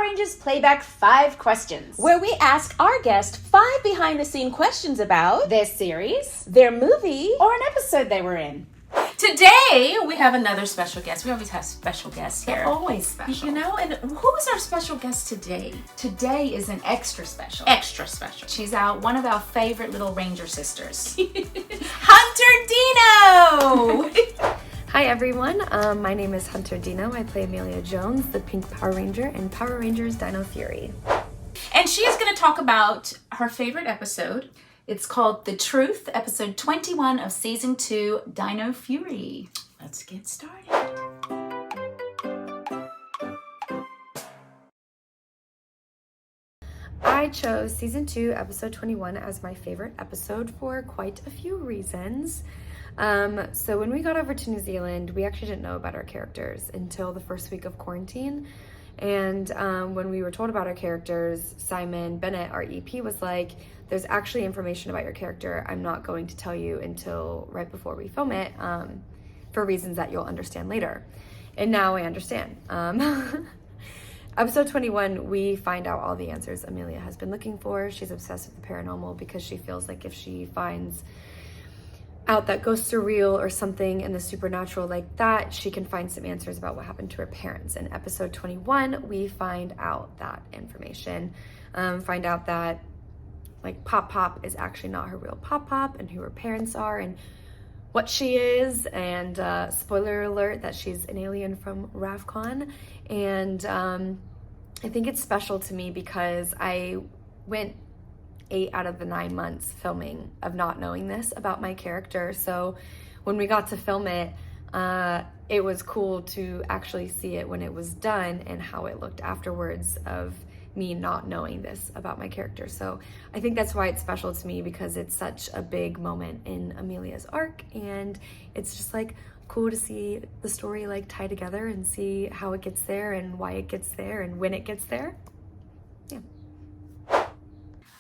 Power Rangers Playback 5 questions, where we ask our guest 5 behind-the-scene questions about their series, their movie, or an episode they were in. Today, we have another special guest. We always have special guests here. They're always special. You know, and who is our special guest today? Today is an extra special. Extra special. She's one of our favorite little Ranger sisters. Hunter Deno! Hi everyone, my name is Hunter Deno. I play Amelia Jones, the Pink Power Ranger in Power Rangers Dino Fury. And she is going to talk about her favorite episode. It's called The Truth, episode 21 of season 2, Dino Fury. Let's get started. I chose season 2, episode 21 as my favorite episode for quite a few reasons. So when we got over to New Zealand, we actually didn't know about our characters until the first week of quarantine. And when we were told about our characters, Simon Bennett, our EP, was like, there's actually information about your character. I'm not going to tell you until right before we film it, for reasons that you'll understand later. And now I understand. Episode 21, we find out all the answers Amelia has been looking for. She's obsessed with the paranormal because she feels like if she finds out that ghosts are real or something in the supernatural like that, she can find some answers about what happened to her parents. In episode 21, we find out that information. Find out that like Pop is actually not her real Pop and who her parents are and what she is, and spoiler alert that she's an alien from Ravcon. And I think it's special to me because I went 8 out of the 9 months filming of not knowing this about my character. So when we got to film it, it was cool to actually see it when it was done and how it looked afterwards of me not knowing this about my character. So I think that's why it's special to me, because it's such a big moment in Amelia's arc, and it's just like cool to see the story like tie together and see how it gets there and why it gets there and when it gets there. Yeah.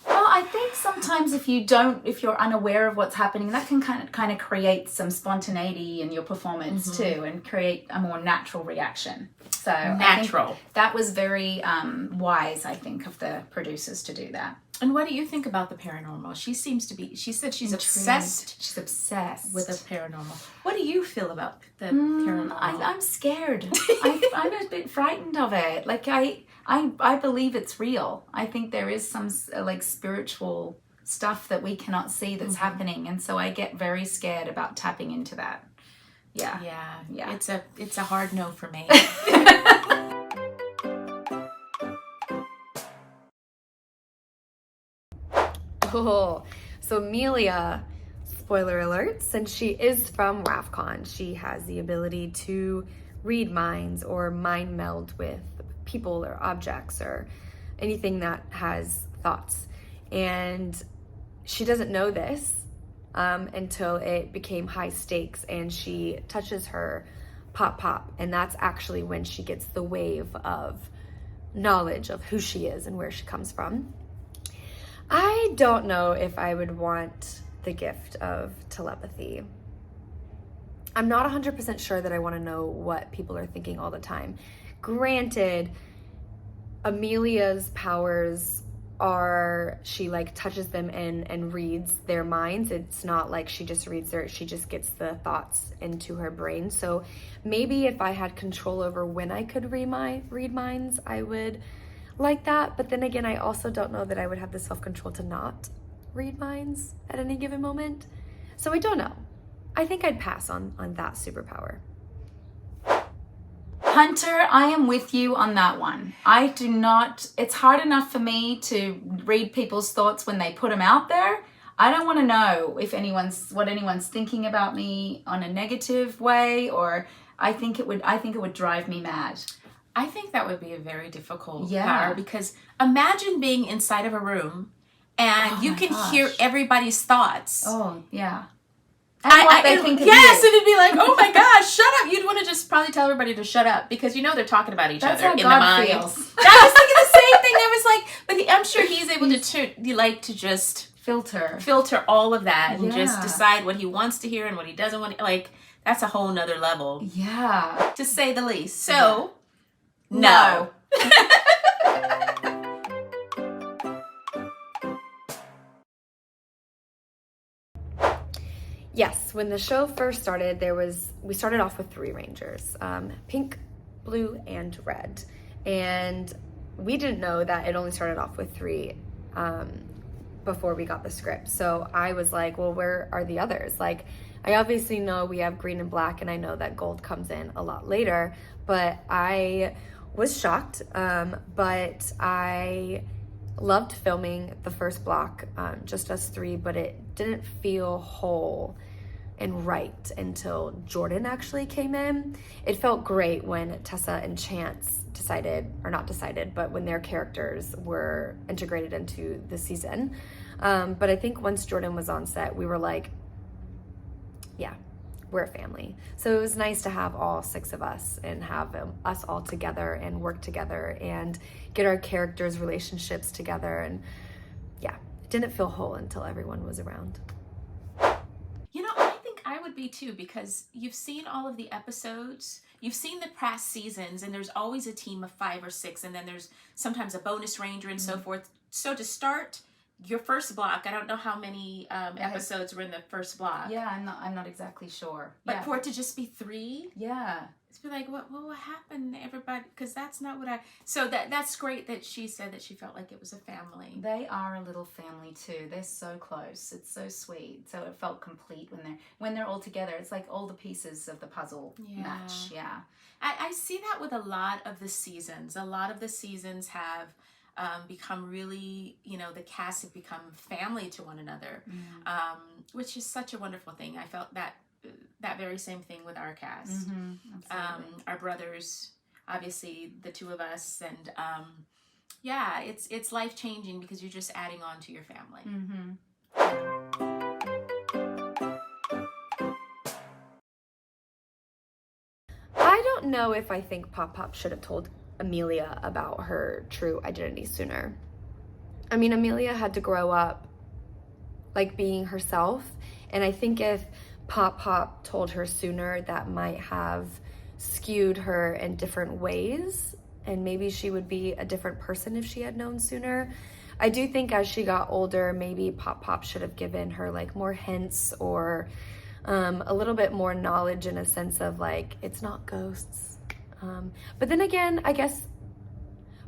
Well, I think sometimes if you're unaware of what's happening, that can kind of create some spontaneity in your performance too, and create a more natural reaction. So Natural. I think that was very wise, I think, of the producers to do that. And what do you think about the paranormal? She said she's obsessed. She's obsessed with the paranormal. What do you feel about the paranormal? I'm scared. I'm a bit frightened of it. Like I believe it's real. I think there is some like spiritual stuff that we cannot see that's happening, and so I get very scared about tapping into that. Yeah. It's a hard no for me. Oh, so Amelia, spoiler alert, since she is from Ravcon, she has the ability to read minds or mind meld with people or objects or anything that has thoughts. And she doesn't know this until it became high stakes and she touches her Pop, and that's actually when she gets the wave of knowledge of who she is and where she comes from. I don't know if I would want the gift of telepathy. I'm not 100% sure that I want to know what people are thinking all the time. Granted, Amelia's powers are, she like touches them and reads their minds. It's not like she just reads she just gets the thoughts into her brain. So maybe if I had control over when I could read minds, I would like that. But then again, I also don't know that I would have the self-control to not read minds at any given moment. So I don't know. I think I'd pass on that superpower. Hunter, I am with you on that one. It's hard enough for me to read people's thoughts when they put them out there. I don't want to know what anyone's thinking about me on a negative way, or I think it would drive me mad. I think that would be a very difficult power, because imagine being inside of a room and you can hear everybody's thoughts. Oh, yeah. And what they think of yes, you. and it'd be like, oh my gosh, shut up. You'd want to just probably tell everybody to shut up, because they're talking about each other in the mind. Feels. I was thinking the same thing. I was like, but I'm sure he's able to just filter all of that and just decide what he wants to hear and what he doesn't want. Like, that's a whole nother level. Yeah. To say the least. So, no. Yes, when the show first started, we started off with 3 Rangers, pink, blue, and red. And we didn't know that it only started off with 3 before we got the script. So I was like, well, where are the others? Like, I obviously know we have green and black, and I know that gold comes in a lot later, but I was shocked. But I loved filming the first block, just us 3, but it didn't feel whole and right until Jordan actually came in. It felt great when Tessa and Chance but when their characters were integrated into the season. But I think once Jordan was on set, we were like, yeah, we're a family. So it was nice to have all 6 of us and have us all together and work together and get our characters' relationships together. And yeah, it didn't feel whole until everyone was around. You know, I think I would be too, because you've seen all of the episodes, you've seen the past seasons, and there's always a team of 5 or 6, and then there's sometimes a bonus ranger and so forth. So to start your first block, I don't know how many episodes were in the first block. Yeah, I'm not exactly sure. But for it to just be 3, yeah, it's be like, what happened, everybody? Because that's not what So that's great that she said that she felt like it was a family. They are a little family too. They're so close. It's so sweet. So it felt complete when they're all together. It's like all the pieces of the puzzle match. Yeah. I see that with a lot of the seasons. A lot of the seasons have become really, the cast have become family to one another, which is such a wonderful thing. I felt that very same thing with our cast. Our brothers, obviously the 2 of us, and it's life-changing because you're just adding on to your family. I don't know if I think Pop Pop should have told Amelia about her true identity sooner. I mean, Amelia had to grow up like being herself, and I think if Pop Pop told her sooner, that might have skewed her in different ways, and maybe she would be a different person if she had known sooner. I do think as she got older, maybe Pop Pop should have given her like more hints or a little bit more knowledge in a sense of like, it's not ghosts. But then again, I guess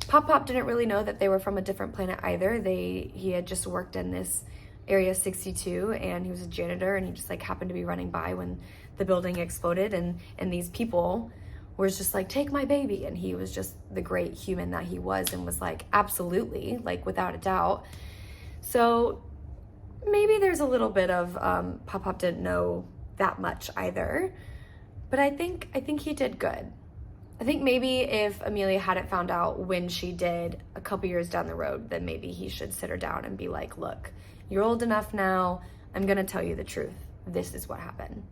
Pop Pop didn't really know that they were from a different planet either. He had just worked in this Area 62, and he was a janitor, and he just like happened to be running by when the building exploded, and these people were just like, take my baby, and he was just the great human that he was, and was like, absolutely, like without a doubt. So maybe there's a little bit of Pop Pop didn't know that much either, but I think he did good. I think maybe if Amelia hadn't found out when she did a couple years down the road, then maybe he should sit her down and be like, look, you're old enough now. I'm going to tell you the truth. This is what happened.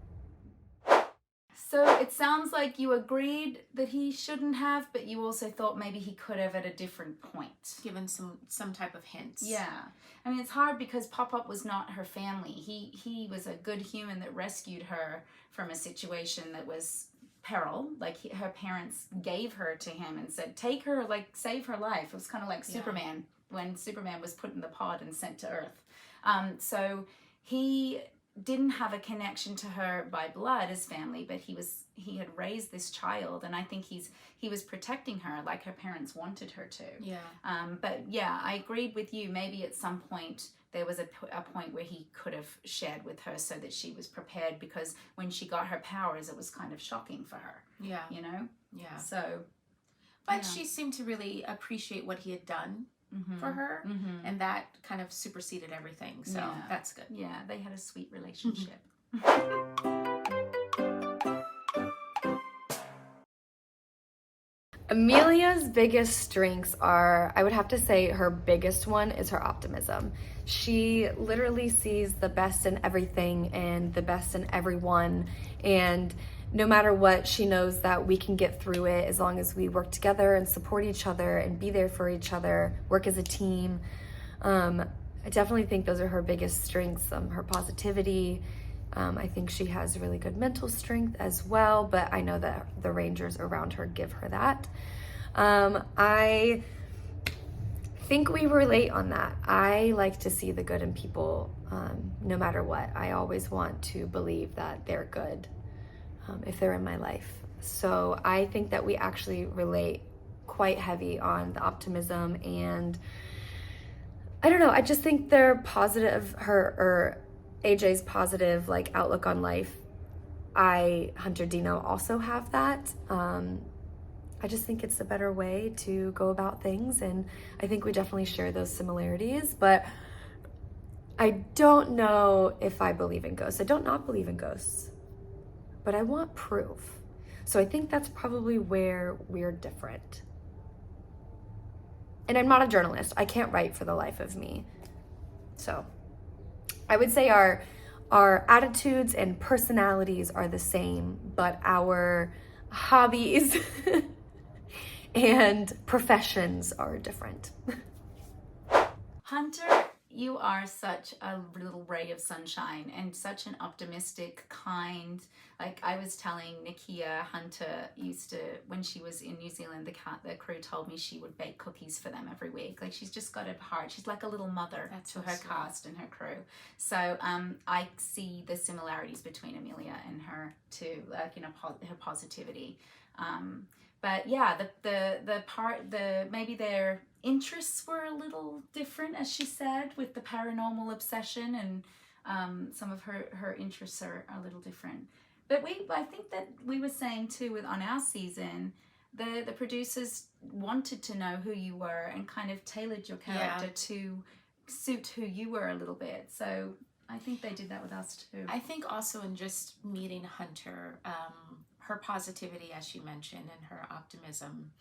So it sounds like you agreed that he shouldn't have, but you also thought maybe he could have at a different point. Given some type of hints. Yeah. I mean, it's hard because Pop-Up was not her family. He was a good human that rescued her from a situation that was peril. Like her parents gave her to him and said, take her, like save her life. It was kind of like Superman, when Superman was put in the pod and sent to Earth. So he didn't have a connection to her by blood as family, but he had raised this child, and I think he was protecting her like her parents wanted her to. But yeah, I agreed with you. Maybe at some point there was a point where he could have shared with her so that she was prepared, because when she got her powers, it was kind of shocking for her. So but she seemed to really appreciate what he had done for her, and that kind of superseded everything, so that's good. Yeah, they had a sweet relationship. Amelia's biggest strengths are, I would have to say her biggest one is her optimism. She literally sees the best in everything and the best in everyone, and no matter what, she knows that we can get through it as long as we work together and support each other and be there for each other, work as a team. I definitely think those are her biggest strengths, her positivity. I think she has really good mental strength as well, but I know that the Rangers around her give her that. I think we relate on that. I like to see the good in people, no matter what. I always want to believe that they're good if they're in my life. So I think that we actually relate quite heavy on the optimism, and I don't know, I just think they're positive, AJ's positive like outlook on life. Hunter Deno also have that. I just think it's a better way to go about things, and I think we definitely share those similarities, but I don't know if I believe in ghosts. I don't not believe in ghosts, but I want proof. So I think that's probably where we're different. And I'm not a journalist. I can't write for the life of me. So I would say our attitudes and personalities are the same, but our hobbies and professions are different. Hunter, you are such a little ray of sunshine and such an optimistic, kind, like I was telling Nakia, Hunter used to, when she was in New Zealand, the crew told me she would bake cookies for them every week. Like, she's just got a heart. She's like a little mother to her cast and her crew. So I see the similarities between Amelia and her too, like, you know, her positivity. But yeah, maybe their interests were a little different, as she said, with the paranormal obsession, and some of her interests are a little different. But I think that we were saying too on our season, the producers wanted to know who you were and kind of tailored your character to suit who you were a little bit. So I think they did that with us too. I think also in just meeting Hunter, her positivity, as she mentioned, and her optimism,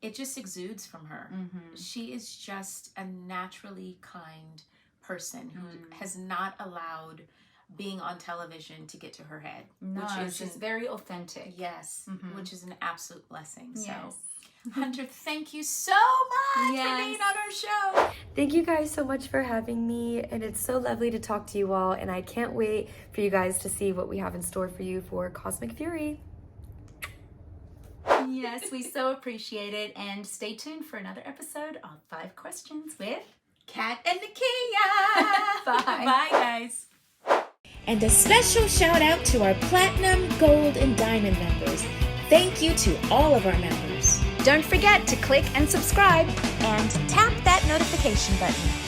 it just exudes from her. Mm-hmm. She is just a naturally kind person who has not allowed being on television to get to her head. No, she's very authentic. Yes, which is an absolute blessing. Yes. So, Hunter, thank you so much for being on our show. Thank you guys so much for having me, and it's so lovely to talk to you all, and I can't wait for you guys to see what we have in store for you for Cosmic Fury. Yes, we so appreciate it, and stay tuned for another episode of 5 Questions with Kat and Nakia. Bye. Bye, guys. And a special shout out to our Platinum, Gold, and Diamond members. Thank you to all of our members. Don't forget to click and subscribe And tap that notification button.